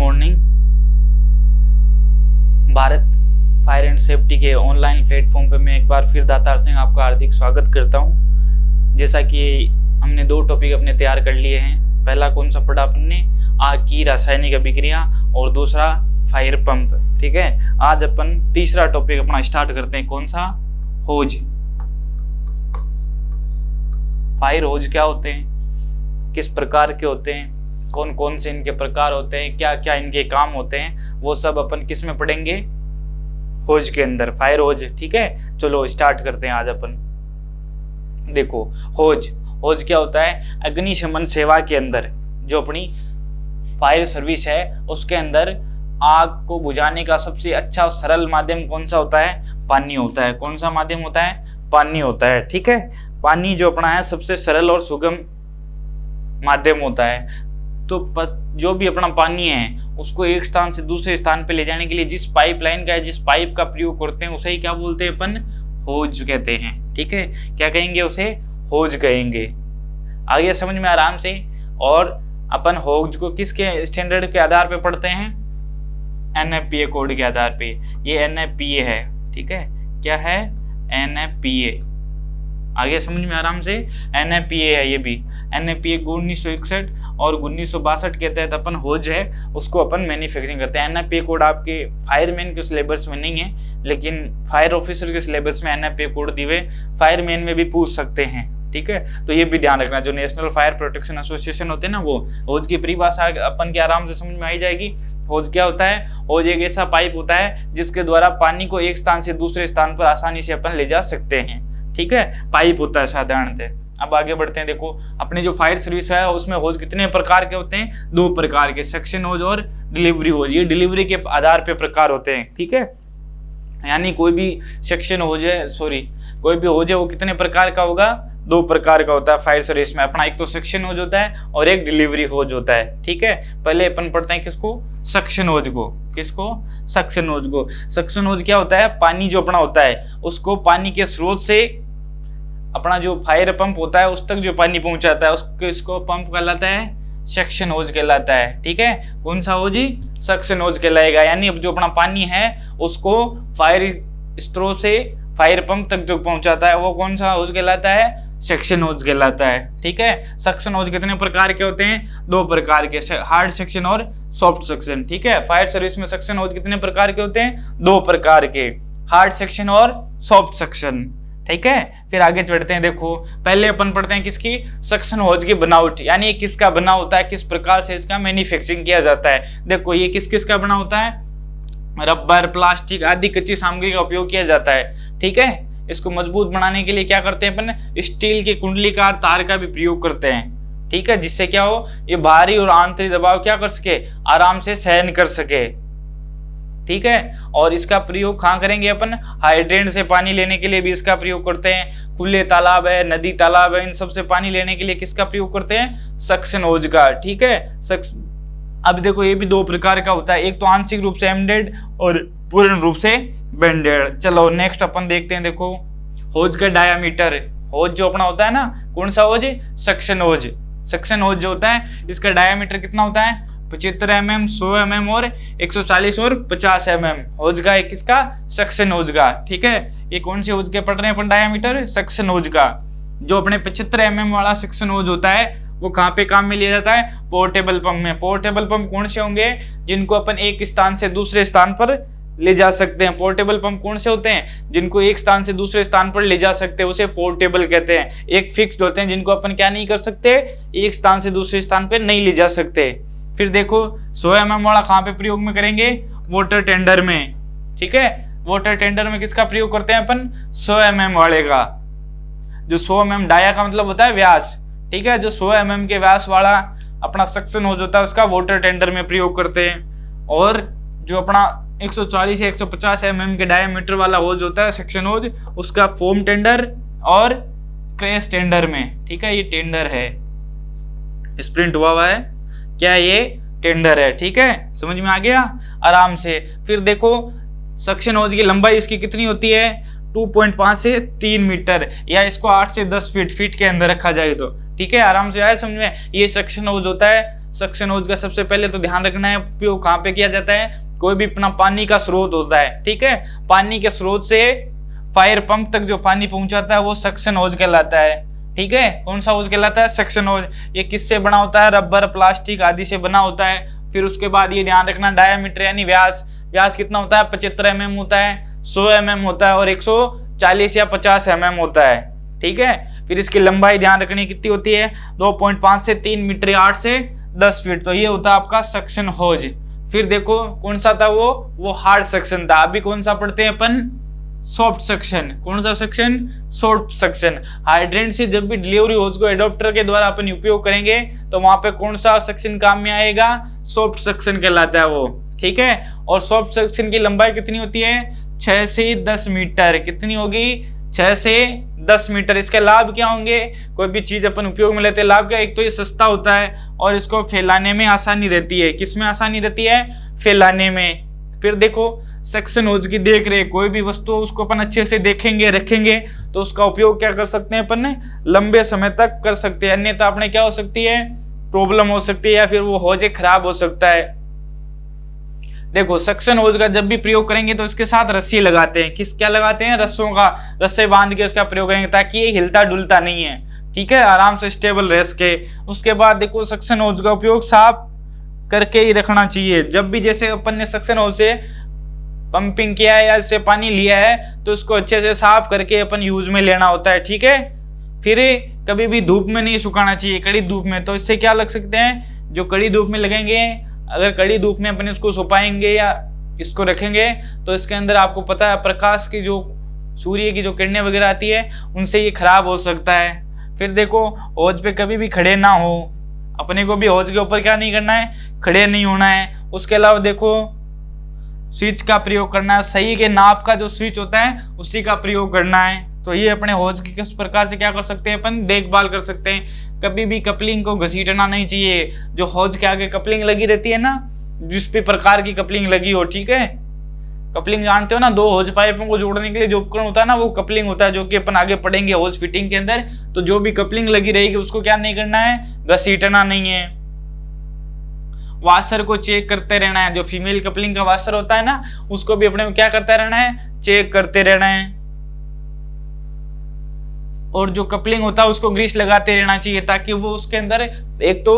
Morning. Bharat fire and safety के online platform पे मैं एक बार फिर दातार सिंह आपका हार्दिक स्वागत करता हूं। जैसा कि हमने दो टॉपिक अपने तैयार कर लिए हैं। पहला कौन सा पढ़ा आपने, आग की रासायनिक अभिक्रिया, और दूसरा फायर पंप। ठीक है, आज अपन तीसरा टॉपिक अपना स्टार्ट करते हैं। कौन सा? होज। फायर होज क्या होते हैं, किस प्रकार के होते हैं, कौन कौन से इनके प्रकार होते हैं, क्या क्या इनके काम होते हैं, वो सब अपन किस में पढ़ेंगे? होज के अंदर, फायर होज। ठीक है, चलो स्टार्ट करते हैं आज अपन। देखो होज क्या होता है? अग्निशमन सेवा के अंदर जो अपनी फायर सर्विस है उसके अंदर आग को बुझाने का सबसे अच्छा और सरल माध्यम कौन सा होता है? पानी होता है। कौन सा माध्यम होता है? पानी होता है। ठीक है, पानी जो अपना है सबसे सरल और सुगम माध्यम होता है। तो जो भी अपना पानी है उसको एक स्थान से दूसरे स्थान पे ले जाने के लिए जिस पाइपलाइन का, जिस पाइप का प्रयोग करते हैं उसे ही क्या बोलते हैं अपन? होज कहते हैं। ठीक है, क्या कहेंगे उसे? होज कहेंगे। आगे समझ में आराम से। और अपन होज को किसके स्टैंडर्ड के आधार पे पढ़ते हैं? NFPA कोड के आधार पे। ये NFPA है। ठीक है, क्या है? NFPA। आगे समझ में आराम से। NFPA है ये भी। NFPA 1961 और 1962 के तहत अपन होज है उसको अपन मैन्युफैक्चरिंग करते हैं। NFPA कोड आपके फायरमैन के सिलेबस में नहीं है, लेकिन फायर ऑफिसर के सिलेबस में NFPA कोड दिए, फायरमैन में भी पूछ सकते हैं। ठीक है, तो ये भी ध्यान रखना। जो नेशनल फायर प्रोटेक्शन एसोसिएशन होते हैं ना, वो होज की परिभाषा अपन के आराम से समझ में आई जाएगी। होज क्या होता है? होज एक ऐसा पाइप होता है जिसके द्वारा पानी को एक स्थान से दूसरे स्थान पर आसानी से अपन ले जा सकते हैं। ठीक है, पाइप होता है साधारणतः। अब आगे बढ़ते हैं। देखो अपनी जो फायर सर्विस है उसमें होज कितने प्रकार के होते हैं? दो प्रकार के, सक्शन होज और डिलीवरी होज। ये डिलीवरी के आधार पे प्रकार होते हैं। ठीक है, यानी कोई भी सेक्शन होज है, कोई भी होज है वो कितने प्रकार का होगा? दो प्रकार का होता है फायर सर्विस में अपना। एक तो सक्शन होज होता है और एक डिलीवरी होज होता है। ठीक है, पहले अपन पढ़ते हैं किसको? सक्शन होज को। किसको? सक्शन होज को। सक्शन होज क्या होता है? पानी जो अपना होता है उसको पानी के स्रोत से अपना जो फायर पंप होता है उस तक जो पानी पहुंचाता है उसको इसको पंप कहलाता है, सक्शन होज कहलाता है। ठीक है, कौन सा होज? सक्शन होज कहलाएगा। यानी अब जो अपना पानी है उसको फायर स्रोत से फायर पंप तक जो पहुंचाता है वो कौन सा होज कहलाता है? सक्शन होज कहलाता है। ठीक है, सक्शन होज कितने प्रकार के होते हैं? दो प्रकार के, हार्ड सक्शन और सॉफ्ट सक्शन। ठीक है, फायर सर्विस में सक्शन होज कितने प्रकार के होते हैं? दो प्रकार के, हार्ड सक्शन और सॉफ्ट सक्शन। ठीक है, फिर आगे बढ़ते हैं। देखो पहले अपन पढ़ते हैं किसकी? सक्शन होज की बनावट, यानी किसका बना होता है, किस प्रकार से इसका मैन्युफैक्चरिंग किया जाता है। देखो ये किस किस का बना होता है? रबर, प्लास्टिक आदि कच्ची सामग्री का उपयोग किया जाता है। ठीक है, इसको मजबूत बनाने के लिए क्या करते हैं अपन? स्टील के कुंडलीकार तार का भी प्रयोग करते हैं। ठीक है, जिससे क्या हो, ये बाहरी और आंतरिक दबाव क्या कर सके? आराम से सहन कर सके। ठीक है, और इसका प्रयोग कहाँ करेंगे अपन? हाइड्रेंट से पानी लेने के लिए भी इसका प्रयोग करते हैं। खुले तालाब है, नदी तालाब है, इन सब से पानी लेने के लिए किसका प्रयोग करते हैं? सक्शन होज का। ठीक है, अब देखो ये भी दो प्रकार का होता है, एक तो आंशिक रूप से एम्डेड और पूर्ण रूप से बेंडेड। चलो नेक्स्ट अपन देखते हैं। देखो होज का डायामीटर, होज जो अपना होता है ना, कौन सा होज? सक्शन होज। सक्शन होज जो होता है इसका डायामीटर कितना होता है? 75 mm, 100 mm और 140 और 50 mm होज का एक किसका? सक्शन होज का। ठीक है, ये कौन से होज के पढ़ रहे हैं अपन? डायामीटर सक्शन होज का। जो अपने 75 mm वाला सक्शन होज होता है वो कहाँ पे काम में लिया जाता है? पोर्टेबल पंप में। पोर्टेबल पंप कौन से होंगे? जिनको अपन एक स्थान से दूसरे स्थान पर ले जा सकते हैं। पोर्टेबल पंप कौन से होते हैं? जिनको एक स्थान से दूसरे स्थान पर ले जा सकते हैं, उसे पोर्टेबल कहते हैं। एक फिक्स्ड होते हैं जिनको अपन क्या नहीं कर सकते? एक स्थान से दूसरे स्थान पर नहीं ले जा सकते। फिर देखो 100 mm वाला कहाँ पे प्रयोग में करेंगे? वाटर टेंडर में। ठीक है, वाटर टेंडर में किसका प्रयोग करते हैं अपन? 100 mm वाले का। जो 100 mm डाया का मतलब होता है व्यास। ठीक है, जो 100 mm के व्यास वाला अपना सक्शन होज होता है उसका वाटर टेंडर में प्रयोग करते हैं। और जो अपना 140 या 150 mm के डायमीटर वाला होज होता है सक्शन होज, उसका फोम टेंडर और क्रेश टेंडर में। ठीक है, ये टेंडर है, स्प्रिंट हुआ है क्या? ये टेंडर है। ठीक है, समझ में आ गया आराम से। फिर देखो सक्शन होज की लंबाई इसकी कितनी होती है? 2.5 से 3 मीटर, या इसको 8 से 10 फीट के अंदर रखा जाए तो। ठीक है, आराम से आया समझ में। ये सक्शन होज होता है सक्शन होज का सबसे पहले तो ध्यान रखना है उपयोग कहाँ पे किया जाता है। कोई भी अपना पानी का स्रोत होता है, ठीक है, पानी के स्रोत से फायर पंप तक जो पानी पहुंचाता है वो सक्शन होज कहलाता है, ठीक है। कौन सा होज कहलाता है? सक्शन होज। ये किससे बना होता है? रबर, प्लास्टिक आदि से बना होता है। फिर उसके बाद ये ध्यान रखना डायामीटर यानी व्यास, व्यास कितना होता है? 75 mm होता है, 100 mm होता है और 140 या 50 mm होता है, ठीक है। फिर इसकी लंबाई ध्यान रखनी कितनी होती है? 2.5 से 3 मीटर या 8 से 10 फीट। तो ये होता है आपका सक्शन होज। फिर देखो कौन सा था वो हार्ड सक्शन था। अभी कौन सा पढ़ते हैं अपन? Soft suction. कौन सा सक्शन? Soft suction. हाइड्रेंट से जब भी डिलीवरी होज को एडॉप्टर के द्वारा अपन उपयोग करेंगे तो वहां पे कौन सा सक्शन काम में आएगा? सॉफ्ट सक्शन कहलाता है वो, ठीक है। और सॉफ्ट सक्शन की लंबाई कितनी होती है? 6 से 10 मीटर। कितनी होगी? 6 से 10 मीटर। इसके लाभ क्या होंगे? कोई भी चीज अपन उपयोग में लेते हैं, लाभ क्या? एक तो ये सस्ता होता है और इसको फैलाने में आसानी रहती है। किसमें आसानी रहती है? फैलाने में। फिर देखो सक्शन होज की देख रेख, कोई भी वस्तु उसको अपन अच्छे से देखेंगे रखेंगे तो उसका उपयोग क्या कर सकते हैं अपन? लंबे समय तक कर सकते हैं। अन्यथा अपने क्या हो सकती है? प्रॉब्लम हो सकती है या फिर वो होज खराब हो सकता है। देखो सक्शन होज का जब भी प्रयोग करेंगे तो इसके साथ रस्सी लगाते हैं। किस क्या लगाते हैं? रस्सों का, रस्से बांध के उसका प्रयोग करेंगे ताकि ये हिलता डुलता नहीं है, ठीक है, आराम से स्टेबल रह सके। उसके बाद देखो सक्शन होज का उपयोग साफ करके ही रखना चाहिए। जब भी जैसे अपन ने सक्शन होज से पंपिंग किया है या इससे पानी लिया है तो उसको अच्छे से साफ करके अपन यूज में लेना होता है, ठीक है। फिर कभी भी धूप में नहीं सुखाना चाहिए, कड़ी धूप में। तो इससे क्या लग सकते हैं? जो कड़ी धूप में लगेंगे, अगर कड़ी धूप में अपन इसको सुखाएंगे या इसको रखेंगे तो इसके अंदर आपको पता है प्रकाश की जो सूर्य की जो किरणें वगैरह आती है उनसे ये खराब हो सकता है। फिर देखो होज पे कभी भी खड़े ना हो, अपने को भी होज के ऊपर क्या नहीं करना है? खड़े नहीं होना है। उसके अलावा देखो स्विच का प्रयोग करना है, सही के नाप का जो स्विच होता है उसी का प्रयोग करना है। तो ये अपने होज की किस प्रकार से क्या कर सकते हैं अपन? देखभाल कर सकते हैं। कभी भी कपलिंग को घसीटना नहीं चाहिए। जो होज के आगे कपलिंग लगी रहती है ना, जिस भी प्रकार की कपलिंग लगी हो, ठीक है, कपलिंग जानते हो ना, दो होज पाइपों को जोड़ने के लिए जो उपकरण होता है ना वो कपलिंग होता है, जो कि अपन आगे पढ़ेंगे होज फिटिंग के अंदर। तो जो भी कपलिंग लगी रहेगी उसको क्या नहीं करना है? घसीटना नहीं है। वाशर को चेक करते रहना है। जो फीमेल कपलिंग का वाशर होता है ना उसको भी अपने क्या करते रहना है? चेक करते रहना है। और जो कपलिंग होता है उसको ग्रीस लगाते रहना चाहिए ताकि वो उसके अंदर एक तो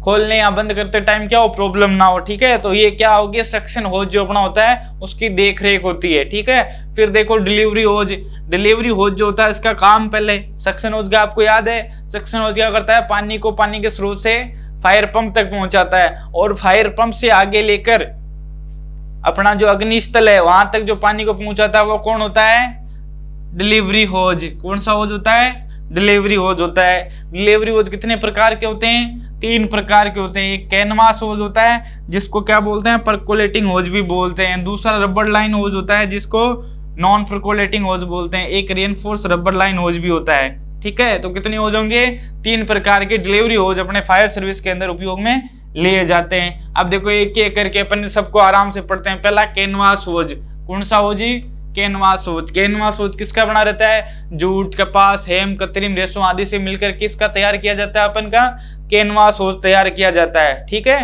खोलने या बंद करते टाइम क्या हो? प्रॉब्लम ना हो, ठीक है। तो ये क्या हो गया? सक्शन होज जो अपना होता है उसकी देख रेख होती है, ठीक है। फिर देखो डिलीवरी होज। डिलीवरी होज जो होता है इसका काम, पहले सक्शन होज का आपको याद है, सक्शन होज क्या करता है? पानी को पानी के स्रोत से फायर पंप तक पहुंचाता है और फायर पंप से आगे लेकर अपना जो अग्निस्थल है वहां तक जो पानी को पहुंचाता है वो कौन होता है? डिलीवरी होज। कौन सा होज होता है? डिलीवरी होज होता है। डिलीवरी होज कितने प्रकार के होते हैं? 3 प्रकार के होते हैं। एक कैनवास होज होता है जिसको क्या बोलते हैं? परकोलेटिंग होज भी बोलते हैं। दूसरा रबर लाइन होज होता है जिसको नॉन परकोलेटिंग होज बोलते हैं। एक रिइंफोर्स रबर लाइन होज भी होता है, ठीक है। तो कितने होज होंगे? 3 प्रकार के डिलीवरी होज अपने फायर सर्विस के अंदर उपयोग में लिए जाते हैं। अब देखो एक एक करके अपन सबको आराम से पढ़ते हैं। पहला कैनवास होज। कौन सा होज? कैनवास होज। कैनवास होज किसका बना रहता है? जूट, कपास, हेम, कृत्रिम रेशों आदि से मिलकर किसका तैयार किया जाता है? अपन का कैनवास होज तैयार किया जाता है, ठीक है।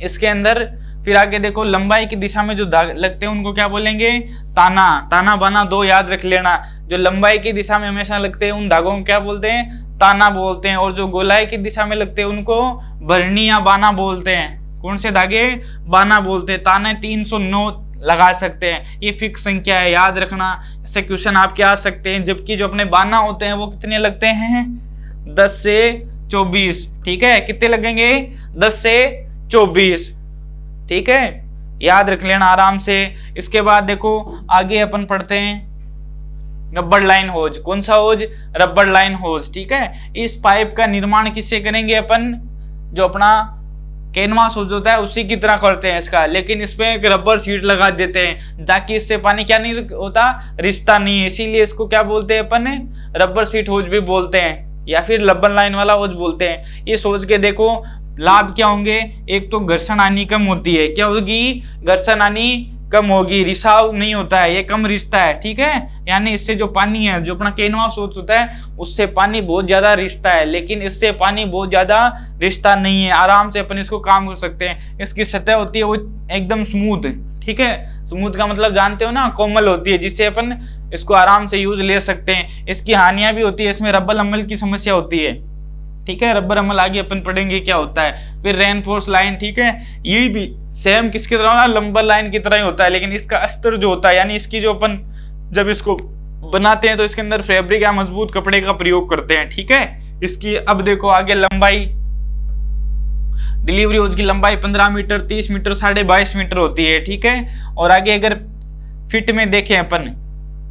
इसके अंदर फिर आगे देखो लंबाई की दिशा में जो धागे लगते हैं उनको क्या बोलेंगे? ताना। ताना बाना 2 याद रख लेना। जो लंबाई की दिशा में हमेशा लगते हैं उन धागों को क्या बोलते हैं? ताना बोलते हैं। और जो गोलाई की दिशा में लगते हैं उनको भरनी या बाना बोलते हैं। कौन से धागे? बाना बोलते हैं। ताने 309 लगा सकते हैं, ये फिक्स संख्या है, याद रखना। इससे क्वेश्चन आपके आ सकते हैं। जबकि जो अपने बाना होते हैं वो कितने लगते हैं? 10 से 24, ठीक है। कितने लगेंगे? 10 से 24, ठीक है, याद रख लेना आराम से। इसके बाद देखो आगे अपन पढ़ते हैं रबर लाइन होज। कौन सा होज? रबर लाइन होज, ठीक है। इस पाइप का निर्माण किससे करेंगे अपन? जो अपना कैनवास होज होता है उसी की तरह करते हैं इसका, लेकिन इसमें एक रबर सीट लगा देते हैं ताकि इससे पानी क्या नहीं होता? रिश्ता नहीं है। इसीलिए इसको क्या बोलते हैं अपन? रबर सीट होज भी बोलते हैं या फिर रबर लाइन वाला होज बोलते हैं। इस होज के देखो लाभ क्या होंगे? एक तो घर्षण हानि कम होती है। क्या होगी? घर्षण हानि कम होगी, रिसाव नहीं होता है, ये कम रिश्ता है, ठीक है। यानी इससे जो पानी है, जो अपना कैनवास होता है, उससे पानी बहुत ज्यादा रिश्ता है, लेकिन इससे पानी बहुत ज्यादा रिश्ता नहीं है। आराम से अपन इसको काम कर सकते हैं। इसकी सतह होती है वो एकदम स्मूथ, ठीक है। स्मूथ का मतलब जानते हो ना, कोमल होती है, जिससे अपन इसको आराम से यूज ले सकते हैं। इसकी हानियां भी होती है, इसमें रब्बल अमल की समस्या होती है, ठीक है। रबर अमल आगे अपन पढ़ेंगे क्या होता है। फिर रेनफोर्स लाइन, ठीक है, ये भी सेम किसकी तरह ना, लंबर लाइन की तरह ही होता है, लेकिन इसका अस्तर जो होता है, यानी इसकी जो अपन जब इसको बनाते हैं तो इसके अंदर फैब्रिक या मजबूत कपड़े का प्रयोग करते हैं, ठीक है। इसकी अब देखो आगे लंबाई, डिलीवरी होज की लंबाई 15 मीटर, 30 मीटर, 22.5 मीटर होती है, ठीक है। और आगे अगर फिट में देखें अपन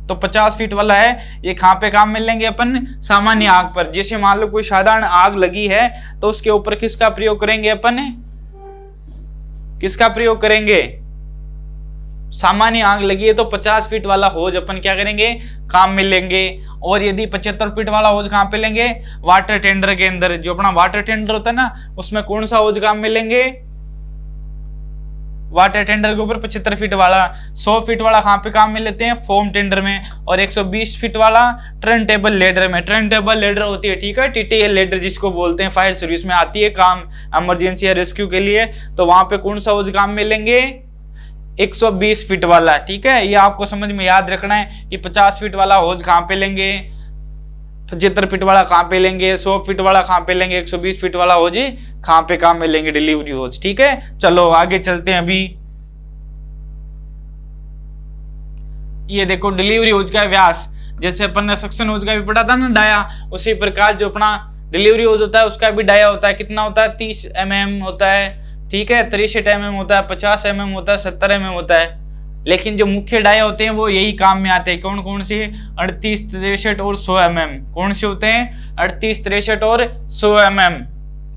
तो 50 फीट वाला है। ये कहाँ पे काम में लेंगे अपन, सामान्य आग पर। जैसे मान लो कोई साधारण आग लगी है तो उसके ऊपर किसका प्रयोग करेंगे अपन, किसका प्रयोग करेंगे, सामान्य आग लगी है तो 50 फीट वाला होज अपन क्या करेंगे, काम में लेंगे। और यदि 75 फीट वाला होज कहाँ पे लेंगे, वाटर टेंडर के अंदर। जो अपना वाटर टेंडर होता है ना, उसमें कौन सा होज काम में लेंगे, वाटर टेंडर के ऊपर 75 फीट वाला। 100 फीट वाला कहाँ पे काम में लेते हैं, फोम टेंडर में। और 120 फीट वाला टर्न टेबल लेडर में। टर्न टेबल लेडर होती है, ठीक है, टीटीएल लेडर जिसको बोलते हैं, फायर सर्विस में आती है काम, इमरजेंसी या रेस्क्यू के लिए। तो वहां पे कौन सा होज काम में लेंगे, 120 फीट वाला, ठीक है। ये आपको समझ में याद रखना है कि 50 फीट वाला होज कहाँ पे लेंगे, 75 फीट वाला कहाँ पे लेंगे, 100 फीट वाला कहाँ पे लेंगे, 120 फीट वाला होज कहाँ पे काम में लेंगे, डिलीवरी होज, ठीक है। चलो आगे चलते हैं। अभी ये देखो डिलीवरी होज का व्यास, जैसे अपन ने सक्शन होज का भी पढ़ा था ना, डाया, उसी प्रकार जो अपना डिलीवरी होज होता है उसका भी डाया होता है। कितना होता है, 30 mm होता है, ठीक है, 63 mm होता है, 50 mm होता है, 70 mm होता है। लेकिन जो मुख्य डाया होते हैं वो यही काम में आते हैं। कौन कौन से, 38, 63 और 100 mm। कौन से होते हैं, 38, 63 और 100 mm,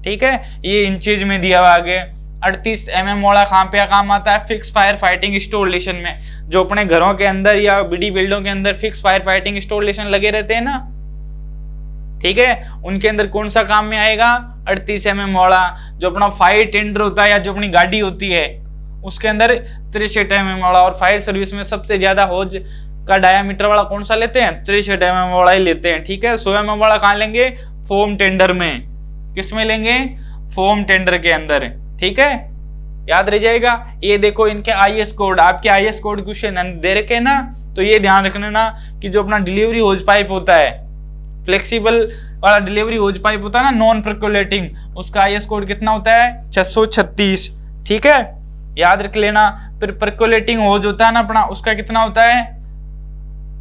ठीक है। ये इंचेज में दिया हुआ आगे। 38 mm वाला कहाँ पे काम आता है, फिक्स फायर फाइटिंग इंस्टॉलेशन में। जो अपने घरों के अंदर या बड़ी बिल्डिंगों के अंदर फिक्स फायर फाइटिंग इंस्टॉलेशन लगे रहते हैं ना, ठीक है, उनके अंदर कौन सा काम में आएगा, 38 mm वाला। जो अपना फायर टेंडर होता है या जो अपनी गाड़ी होती है उसके अंदर 63 mm वाला। और फायर सर्विस में सबसे ज्यादा होज का डायामीटर वाला कौन सा लेते हैं, 63 mm वाला ही लेते हैं, ठीक है। 100 mm वाला कहाँ लेंगे, फोम टेंडर में। किस में लेंगे, फोम टेंडर के अंदर, ठीक है, याद रह जाएगा। ये देखो इनके IS कोड, आपके IS कोड क्वेश्चन दे रखे ना, तो ये ध्यान रखना ना कि जो अपना डिलीवरी होज पाइप होता है, फ्लेक्सिबल वाला डिलीवरी होज पाइप होता है ना, नॉन पर्कोलेटिंग, उसका IS कोड कितना होता है, 636, ठीक है, याद रख लेना। फिर पर्कोलेटिंग होज होता है ना अपना, उसका कितना होता है,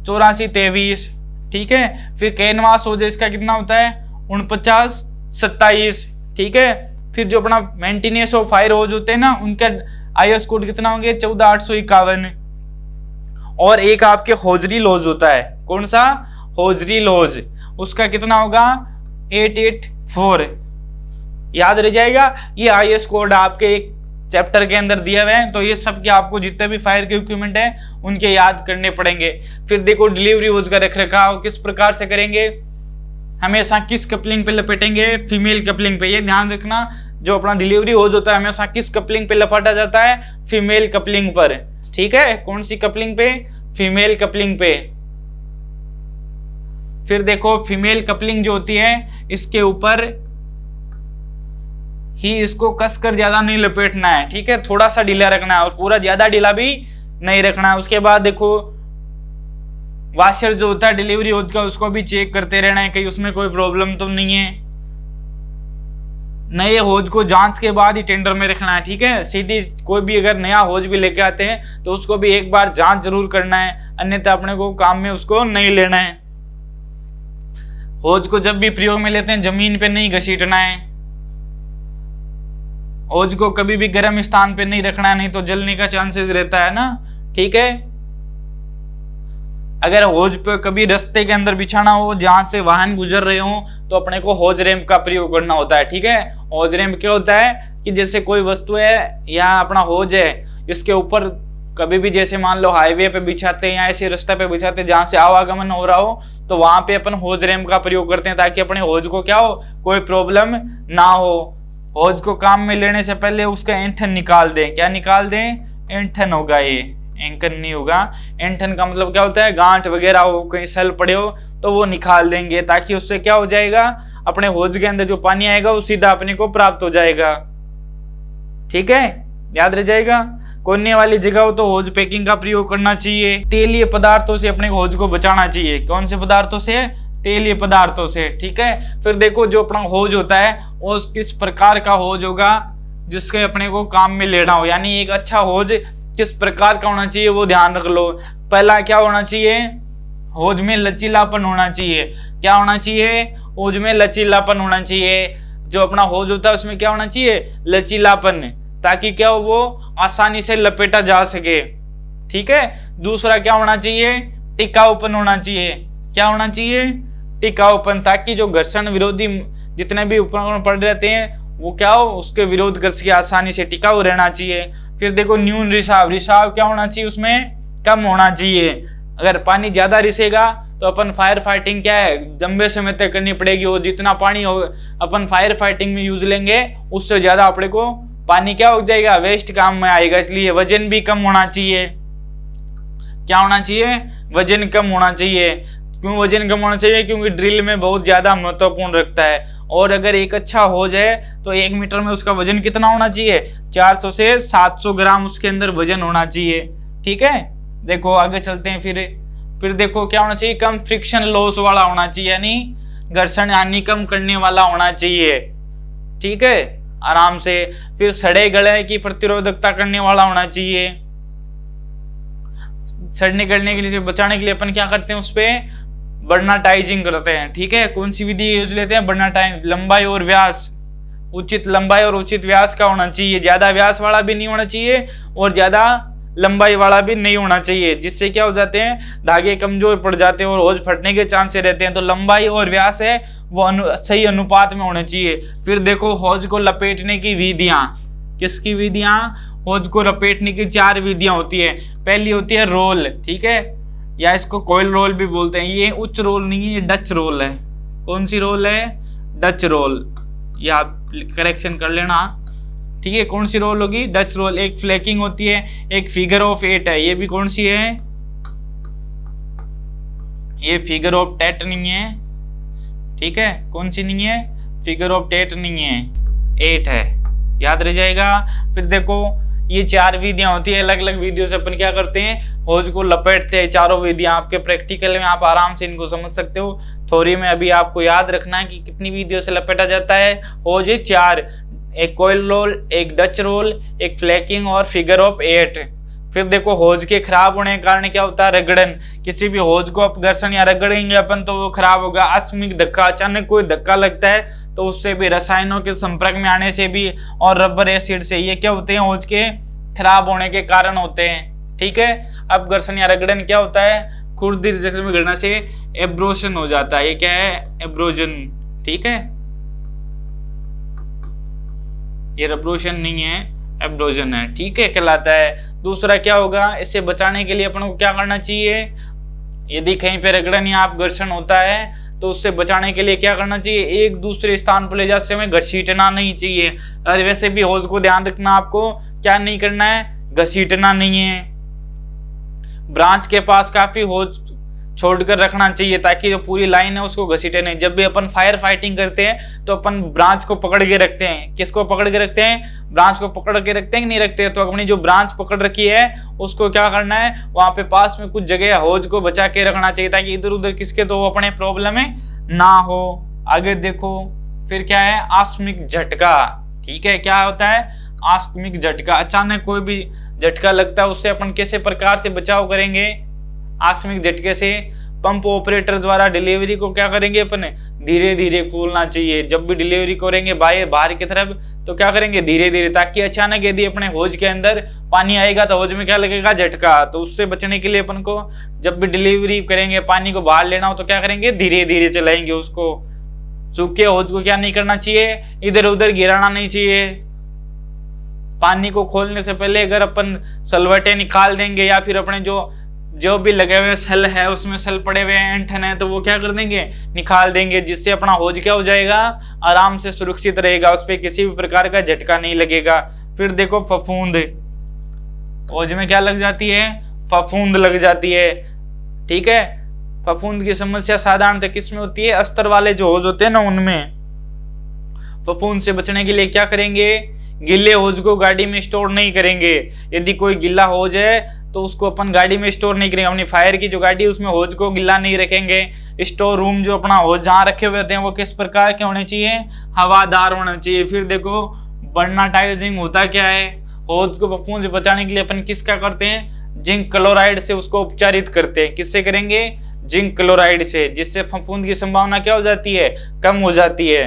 8423, ठीक है। फिर कैनवास होज इसका कितना होता है, 4927, ठीक है। फिर जो अपना मेंटेनेंस ऑफ फायर होज होते हैं ना, उनका IS कोड कितना होंगे, 14851। और एक आपके होजरी लॉज होता है, कौन सा, होजरी लॉज, उसका कितना होगा, 884, याद रह जाएगा। ये IS कोड आपके एक चैप्टर के अंदर दिया हुआ है, तो ये सब के आपको जितने भी फायर के इक्विपमेंट है उनके याद करने पड़ेंगे। फिर देखो डिलीवरी होज का रखरखाव किस प्रकार से करेंगे, हमेशा किस कपलिंग पे लपेटेंगे, फीमेल कपलिंग पे। ये ध्यान रखना, जो अपना डिलीवरी होज होता है हमेशा किस कपलिंग पे लपेटा जाता है, फीमेल कपलिंग पर, ठीक है। कौन सी कपलिंग पे, फीमेल कपलिंग पे। फिर देखो फीमेल कपलिंग जो होती है इसके ऊपर ही इसको कसकर ज्यादा नहीं लपेटना है, ठीक है, थोड़ा सा ढीला रखना है और पूरा ज्यादा ढीला भी नहीं रखना है। उसके बाद देखो वाशर जो होता है डिलीवरी होज का, उसको भी चेक करते रहना है कहीं उसमें कोई प्रॉब्लम तो नहीं है। नए होज को जांच के बाद ही टेंडर में रखना है, ठीक है। सीधी कोई भी अगर नया होज भी लेके आते हैं तो उसको भी एक बार जांच जरूर करना है, अन्यथा अपने को काम में उसको नहीं लेना है। होज को जब भी प्रयोग में लेते हैं जमीन पे नहीं घसीटना है, होज को कभी भी गर्म स्थान पे नहीं रखना है, नहीं तो जलने का चांसेस रहता है ना, ठीक है। अगर होज पे कभी रास्ते के अंदर बिछाना हो जहां से वाहन गुजर रहे हो तो अपने को होज रैंप का प्रयोग करना होता है, ठीक है। होज रैंप क्या होता है कि जैसे कोई वस्तु है या अपना होज है, इसके ऊपर कभी भी जैसे मान लो हाईवे पे बिछाते हैं या ऐसे रास्ते पे बिछाते हैं जहां से आवागमन हो रहा हो, तो वहां पे अपन होज रैंप का प्रयोग करते हैं ताकि अपने होज को क्या हो, कोई प्रॉब्लम ना हो। होज को काम में लेने से पहले उसका ऐंठन निकाल दें, क्या निकाल दें, ऐंठन होगा ये, एंकर नहीं होगा। ऐंठन का मतलब क्या होता है, गांठ वगैरह हो, कहीं सेल पड़े हो तो वो निकाल देंगे, ताकि उससे क्या हो जाएगा, अपने होज के अंदर जो पानी आएगा वो सीधा अपने को प्राप्त हो जाएगा। ठीक है, याद रह जाएगा। कोने वाली जगह हो तो होज पैकिंग का प्रयोग करना चाहिए। तेलीय पदार्थों से अपने होज को बचाना चाहिए। कौन से पदार्थों से, तेलीय पदार्थों से। ठीक है, फिर देखो जो अपना होज होता है वो किस प्रकार का होज होगा जिसके अपने को काम में लेना हो, यानी एक अच्छा होज किस प्रकार का होना चाहिए वो ध्यान रख लो। पहला क्या होना चाहिए, होज में लचीलापन होना चाहिए। क्या होना चाहिए, होज में लचीलापन होना चाहिए। जो अपना होज होता है उसमें क्या होना चाहिए, लचीलापन, ताकि क्या हो, वो आसानी से लपेटा जा सके। ठीक है, दूसरा क्या होना चाहिए, टिकाऊपन होना चाहिए। क्या होना चाहिए, टिकाऊपन, ताकि जो घर्षण विरोधी जितने भी उपकरण पड़े रहते हैं वो क्या हो, उसके विरोध कर सके, आसानी से टिकाऊ रहना चाहिए। फिर देखो न्यून रिसाव, रिसाव क्या होना चाहिए, उसमें कम होना चाहिए। अगर पानी ज्यादा रिसेगा तो अपन फायर फाइटिंग क्या है, लंबे समय तक करनी पड़ेगी, और जितना पानी हो अपन फायर फाइटिंग में यूज लेंगे उससे ज्यादा अपने को पानी क्या हो जाएगा, वेस्ट काम में आएगा। इसलिए वजन भी कम होना चाहिए। क्या होना चाहिए, वजन कम होना चाहिए। क्यों वजन कम होना चाहिए, क्योंकि ड्रिल में बहुत ज्यादा महत्वपूर्ण रखता है। और अगर एक अच्छा होज है तो 1 मीटर में उसका वजन कितना होना चाहिए, 400 से 700 ग्राम उसके अंदर वजन होना चाहिए। ठीक है, देखो आगे चलते हैं। फिर देखो क्या होना चाहिए, कम फ्रिक्शन लॉस वाला होना चाहिए, यानी घर्षण हानि कम करने वाला होना चाहिए। ठीक है, आराम से। फिर सड़े गले की प्रतिरोधकता करने वाला होना चाहिए। सड़ने गलने के लिए बचाने के लिए अपन क्या करते हैं, उस पर बर्नाटाइजिंग करते हैं। ठीक है, कौन सी विधि यूज लेते हैं, बर्नाटाइज। लंबाई और व्यास, उचित लंबाई और उचित व्यास का होना चाहिए। ज्यादा व्यास वाला भी नहीं होना चाहिए और ज्यादा लंबाई वाला भी नहीं होना चाहिए, जिससे क्या हो जाते हैं, धागे कमजोर पड़ जाते हैं और होज फटने के चांस रहते हैं। तो लंबाई और व्यास है वो सही अनुपात में होने चाहिए। फिर देखो होज को लपेटने की विधियां, किसकी विधियां, होज को लपेटने की 4 विधियां होती है। पहली होती है रोल। ठीक है, या इसको कोयल रोल भी बोलते हैं। ये उच्च रोल नहीं है, ये डच रोल है। कौन सी रोल है, डच रोल, या करेक्शन कर लेना। ठीक है, कौन सी रोल होगी, डच रोल। एक फ्लैकिंग होती है, एक फिगर ऑफ 8 है। ये भी कौन सी है, ये फिगर ऑफ 8 नहीं है। ठीक है, कौन सी नहीं है, फिगर ऑफ 8 नहीं है, 8 है, याद रह जाएगा। फिर देखो ये 4 विधियां होती है। अलग अलग विधियों से अपन क्या करते हैं, होज को लपेटते हैं। चारों विधियां आपके प्रैक्टिकल में आप आराम से इनको समझ सकते हो। थ्योरी में अभी आपको याद रखना है कि कितनी विधियों से लपेटा जाता है होज, 4। एक कोयल रोल, एक डच रोल, एक फ्लैकिंग और फिगर ऑफ 8। फिर देखो होज के खराब होने के कारण क्या होता है, रगड़न। किसी भी होज को आप घर्षण या रगड़ेंगे अपन तो वो खराब होगा। आकस्मिक धक्का, अचानक कोई धक्का लगता है तो उससे भी, रसायनों के संपर्क में आने से भी और रबर एसिड से, ये क्या होते हैं, होज के खराब होने के कारण होते हैं। ठीक है, अब घर्षण या रगड़न क्या होता है, खुरदरी जख्म में गिरने से एब्रोशन हो जाता है। ये क्या है, एब्रोजन। ठीक है, ये एब्रोशन नहीं है, एब्रोजन है। ठीक है, कहलाता है। दूसरा क्या होगा, इससे बचाने के लिए अपन को क्या करना चाहिए, यदि कहीं पे रगड़न या आप घर्षण होता है तो उससे बचाने के लिए क्या करना चाहिए, एक दूसरे स्थान पर ले जाते समय घसीटना नहीं चाहिए। और वैसे भी होज को ध्यान रखना, आपको क्या नहीं करना है, घसीटना नहीं है। ब्रांच के पास काफी होज छोड़कर रखना चाहिए ताकि जो पूरी लाइन है उसको घसीटे नहीं। जब भी अपन फायर फाइटिंग करते हैं तो अपन ब्रांच को पकड़ के रखते हैं। किसको पकड़ के रखते हैं, ब्रांच को पकड़ के रखते हैं कि नहीं रखते हैं। तो अपनी जो ब्रांच पकड़ रखी है उसको क्या करना है, वहां पे पास में कुछ जगह होज को बचा के रखना चाहिए ताकि इधर उधर किसके तो अपने प्रॉब्लम में ना हो। आगे देखो फिर क्या है, आकस्मिक झटका। ठीक है, क्या होता है, आकस्मिक झटका। अचानक कोई भी झटका लगता है उससे अपन कैसे प्रकार से बचाव करेंगे, आकस्मिक झटके से पंप ऑपरेटर द्वारा डिलीवरी को क्या करेंगे, अपन धीरे धीरे खोलना चाहिए। जब भी डिलीवरी करेंगे बाहर की तरफ तो क्या करेंगे, धीरे धीरे, ताकि अचानक यदि अपने होज के अंदर पानी आएगा तो होज में क्या लगेगा, झटका। तो उससे बचने के लिए अपन को जब भी डिलीवरी करेंगे, पानी को बाहर लेना हो तो क्या करेंगे, धीरे धीरे चलाएंगे उसको। सूखे होज को क्या नहीं करना चाहिए, इधर उधर गिराना नहीं चाहिए। पानी को खोलने से पहले अगर अपन सलवटे निकाल देंगे या फिर अपने जो भी लगे हुए सेल है उसमें सेल पड़े हुए ऐंठन है तो वो क्या कर देंगे, निकाल देंगे, जिससे अपना होज क्या हो जाएगा, आराम से सुरक्षित रहेगा, उस पर किसी भी प्रकार का झटका नहीं लगेगा। फिर देखो फफूंद, होज में क्या लग जाती है, फफूंद लग जाती है। ठीक है, फफूंद की समस्या साधारणतः किसमें होती है? अस्तर वाले जो होज होते हैं ना उनमें। फफूंद से बचने के लिए क्या करेंगे? गीले होज को गाड़ी में स्टोर नहीं करेंगे। यदि कोई गीला होज है तो उसको अपन गाड़ी में स्टोर नहीं करेंगे। अपनी फायर की जो गाड़ी है उसमें होज को गीला नहीं रखेंगे। स्टोर रूम जो अपना होज जहाँ रखे हुए होते हैं वो किस प्रकार के होने चाहिए? हवादार होना चाहिए। फिर देखो बर्नाटाइजिंग होता क्या है? होज को फफूंद से बचाने के लिए अपन किस क्या करते हैं? जिंक क्लोराइड से उसको उपचारित करते हैं। किससे करेंगे? जिंक क्लोराइड से, जिससे फफूंद की संभावना क्या हो जाती है? कम हो जाती है।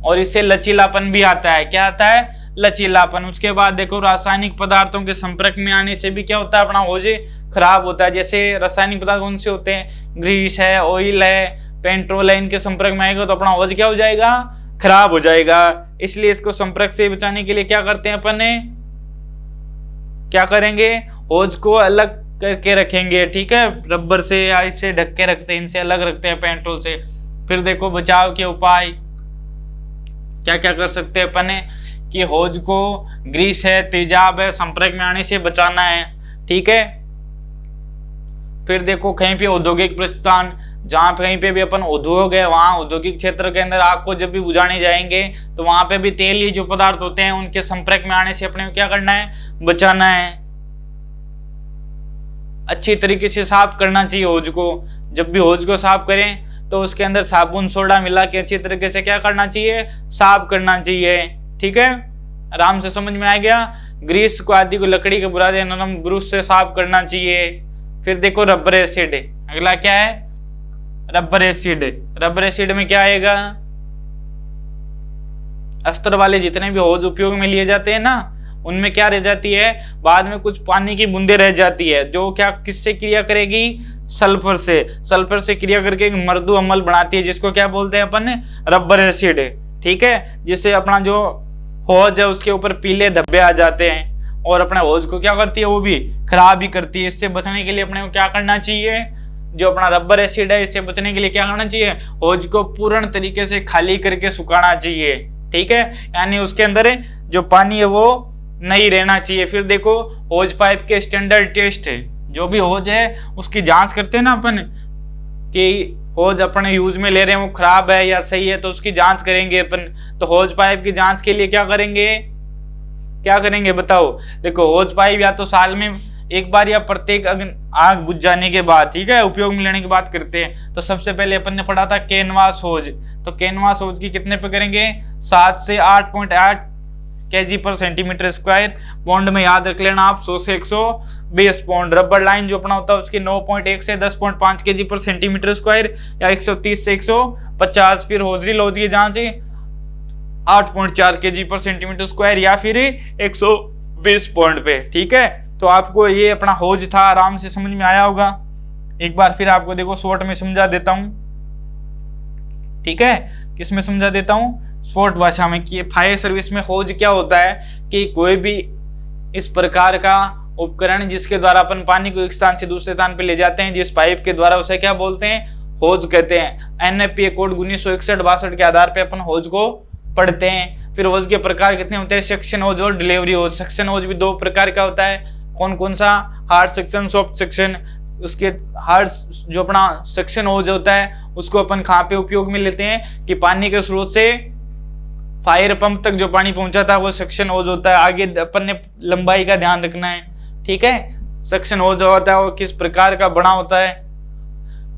और इससे लचीलापन भी आता है। क्या आता है? लचीलापन। उसके बाद देखो रासायनिक पदार्थों के संपर्क में आने से भी क्या होता है? अपना होज खराब होता है। जैसे रासायनिक पदार्थ कौन से होते हैं? ग्रीस है, ऑयल है, पेट्रोल है, इनके संपर्क में आएगा तो अपना होज क्या हो जाएगा? खराब हो जाएगा। इसलिए इसको संपर्क से बचाने के लिए क्या करते हैं अपन ने? क्या करेंगे? होज को अलग करके रखेंगे। ठीक है, रबर से या इससे ढक के रखते हैं, इनसे अलग रखते हैं पेट्रोल से। फिर देखो बचाव के उपाय क्या क्या कर सकते हैं अपन ने कि होज को ग्रीस है, तेजाब है, संपर्क में आने से बचाना है। ठीक है, फिर देखो कहीं पे औद्योगिक प्रस्थान, जहां पे कहीं पे भी अपन उद्योग है वहां औद्योगिक क्षेत्र के अंदर आग को जब भी बुझाने जाएंगे तो वहां पे भी तेली जो पदार्थ होते हैं उनके संपर्क में आने से अपने को क्या करना है? बचाना है। अच्छी तरीके से साफ करना चाहिए होज को। जब भी होज को साफ करें तो उसके अंदर साबुन सोडा मिला के अच्छी तरीके से क्या करना चाहिए? साफ करना चाहिए। ठीक है, आराम से समझ में आ गया। ग्रीस को आदि को लकड़ी के बुरादे नरम ब्रश से साफ करना चाहिए। फिर देखो रबर एसिड, अगला क्या है? Rubber acid. रबर एसिड में क्या आएगा? अस्तर वाले जितने भी होज उपयोग में लिए जाते हैं ना उनमें क्या रह जाती है? बाद में कुछ पानी की बूंदे रह जाती है जो क्या किससे क्रिया करेगी? सल्फर से। सल्फर से क्रिया करके एक मृदु अम्ल बनाती है जिसको क्या बोलते हैं अपन? Rubber acid. ठीक है, जिससे अपना जो होज है उसके ऊपर पीले धब्बे आ जाते हैं और अपने होज को क्या करती है? वो भी खराब ही करती है। इससे बचने के लिए अपने को क्या करना चाहिए? जो अपना रबर एसिड है इससे बचने के लिए क्या करना चाहिए? होज को पूर्ण तरीके से खाली करके सुखाना चाहिए। ठीक है, यानी उसके अंदर जो पानी है वो नहीं रहना चाहिए। फिर देखो होज पाइप के स्टैंडर्ड टेस्ट, जो भी होज है उसकी जांच करते हैं ना अपन कि होज अपने यूज में ले रहे हैं वो खराब है या सही है, तो उसकी जांच करेंगे अपन। तो होज पाइप की जांच के लिए क्या करेंगे? क्या करेंगे बताओ? देखो होज पाइप या तो साल में एक बार या प्रत्येक आग बुझ जाने के बाद, ठीक है, उपयोग में लेने की बात करते हैं। तो सबसे पहले अपन ने पढ़ा था कैनवास होज। तो कैनवास होज की कितने पे करेंगे? 7 से 8.8 kg पर सेंटीमीटर स्क्वायर। पौंड में याद रख लेना आप 100 से 120 पौंड। रबर लाइन जो अपना होता है उसकी 9.1 से 10.5 kg पर सेंटीमीटर स्क्वायर या 130 से 150। फिर होजरी लोज की जांच 8.4 kg पर सेंटीमीटर स्क्वायर या फिर 120 पौंड पे। ठीक है, तो आपको ये अपना होज था, आराम से समझ में आया होगा। एक बार फिर आपको देखो शॉर्ट में समझा देता हूं। ठीक है, किस में समझा देता हूं? शॉर्ट भाषा में कि फायर सर्विस में होज क्या होता है कि कोई भी इस प्रकार का उपकरण जिसके द्वारा अपन पानी को एक स्थान से दूसरे स्थान पे ले जाते हैं, जिस पाइप के द्वारा, उसे क्या बोलते हैं? होज कहते हैं। NFPA कोड 1961-62 के आधार पे अपन होज को पढ़ते हैं। फिर होज के प्रकार कितने होते हैं? सेक्शन होज और डिलीवरी होज। सेक्शन होज भी 2 प्रकार का होता है। कौन कौन सा? Hard section, soft section. उसके हार्ड जो अपना सेक्शन होज होता है उसको अपन कहाँ पे उपयोग में लेते हैं कि पानी के स्रोत से फायर पंप तक जो पानी पहुंचा था वो सेक्शन होज होता है। आगे अपन ने लंबाई का ध्यान रखना है। ठीक है, सेक्शन होज होता है वो किस प्रकार का बना होता है।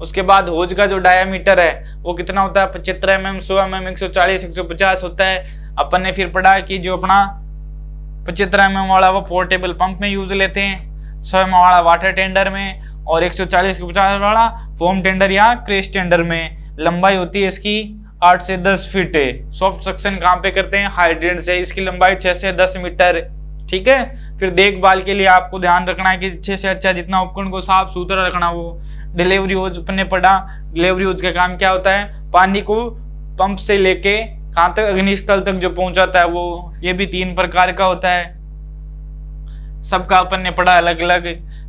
उसके बाद होज का जो डायामीटर है वो कितना होता है? 75 mm, 100 mm, 140, 150 होता है। अपन ने फिर पढ़ा कि जो अपना 75 mm वाला वो पोर्टेबल पंप में यूज लेते हैं, 100 mm वाला वाटर टेंडर में और 140-150 वाला फोम टेंडर या क्रेश टेंडर में। लंबाई होती है इसकी 8 से 10 फीट। सॉफ्ट सेक्शन कहाँ पे करते हैं? हाइड्रेंट से। इसकी लंबाई 6 से 10 मीटर। ठीक है, फिर देखभाल के लिए आपको ध्यान रखना है कि अच्छे से अच्छा जितना उपकरण को साफ सुथरा रखना। वो डिलीवरी होज अपन ने पढ़ा। डिलीवरी होज का काम क्या होता है? पानी को पंप से लेके कहाँ तक? अग्निस्थल तक जो पहुंचाता है वो। ये भी 3 प्रकार का होता है। सबका अपन ने पढ़ा अलग अलग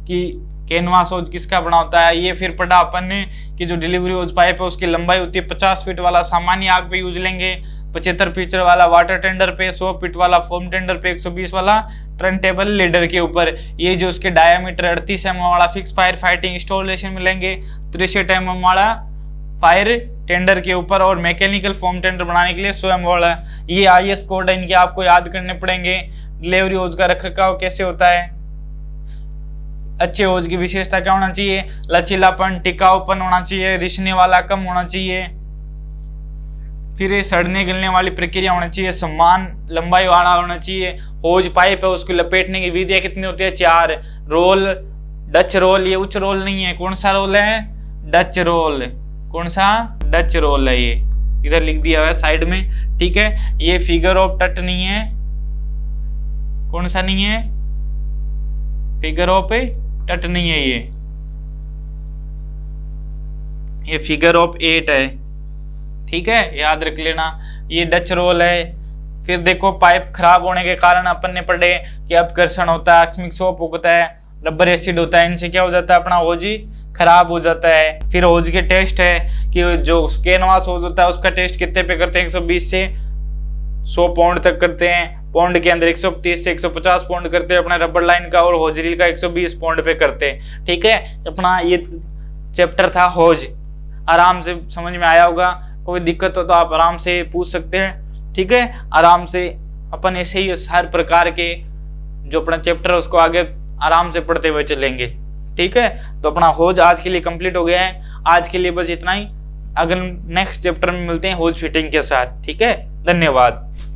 कि कैनवास होज किसका बना होता है। ये फिर पढ़ा अपन ने कि जो डिलीवरी होज पाइप है उसकी लंबाई होती है 50 फीट वाला, सामान्य आग पे यूज लेंगे। 75 फीट वाला वाटर टेंडर पे, 100 फीट वाला फोम टेंडर पे, 120 वाला टर्न टेबल लीडर के ऊपर। ये जो उसके डायामीटर 38 mm वाला फिक्स फायर फाइटिंग इंस्टॉलेशन मिलेंगे, 63 mm वाला फायर टेंडर के ऊपर, और मैकेनिकल फोम टेंडर बनाने के लिए 100 mm वाला। ये IS कोड है, इनके आपको याद करने पड़ेंगे। डिलीवरी होज का रखरखाव कैसे होता है, अच्छे होज की विशेषता क्या होना चाहिए, लचीलापन, टिकाऊपन होना चाहिए, रिसने वाला कम होना चाहिए, फिर ये सड़ने गलने वाली प्रक्रिया होनी चाहिए, समान लंबाई वाला होना चाहिए। होज पाइप है, उसको लपेटने की विधियां कितनी होती है, 4। रोल, डच रोल, ये उच्च रोल नहीं है, कौन सा रोल है, डच रोल। कौन सा, डच रोल है, ये इधर लिख दिया हुआ है साइड में, ठीक है। ये फिगर ऑफ टट नहीं है, कौन सा नहीं है, फिगर ऑफ टट नहीं है, ये फिगर ऑफ 8 है, ठीक है, याद रख लेना। ये डच रोल है। फिर देखो पाइप खराब होने के कारण अपन ने पढ़े कि अपघर्षण होता है, आकस्मिक शॉक होता है, रबर एसिड होता है, इनसे क्या हो जाता है, अपना होज खराब हो जाता है। फिर होज के टेस्ट है कि जो कैनवास होज होता है उसका टेस्ट कितने पे करते हैं, 120 से 100 पाउंड तक करते हैं, पाउंड के अंदर 130 से 150 पाउंड करते हैं अपना रबर लाइन का, और होज रील का 120 पाउंड पे करते हैं, ठीक है। अपना ये चैप्टर था होज, आराम से समझ में आया होगा। कोई दिक्कत हो तो आप आराम से पूछ सकते हैं, ठीक है। आराम से अपन ऐसे ही हर प्रकार के जो अपना चैप्टर है उसको आगे आराम से पढ़ते हुए चलेंगे, ठीक है। तो अपना होज आज के लिए कंप्लीट हो गया है। आज के लिए बस इतना ही, अगर नेक्स्ट चैप्टर में मिलते हैं होज फिटिंग के साथ, ठीक है। धन्यवाद।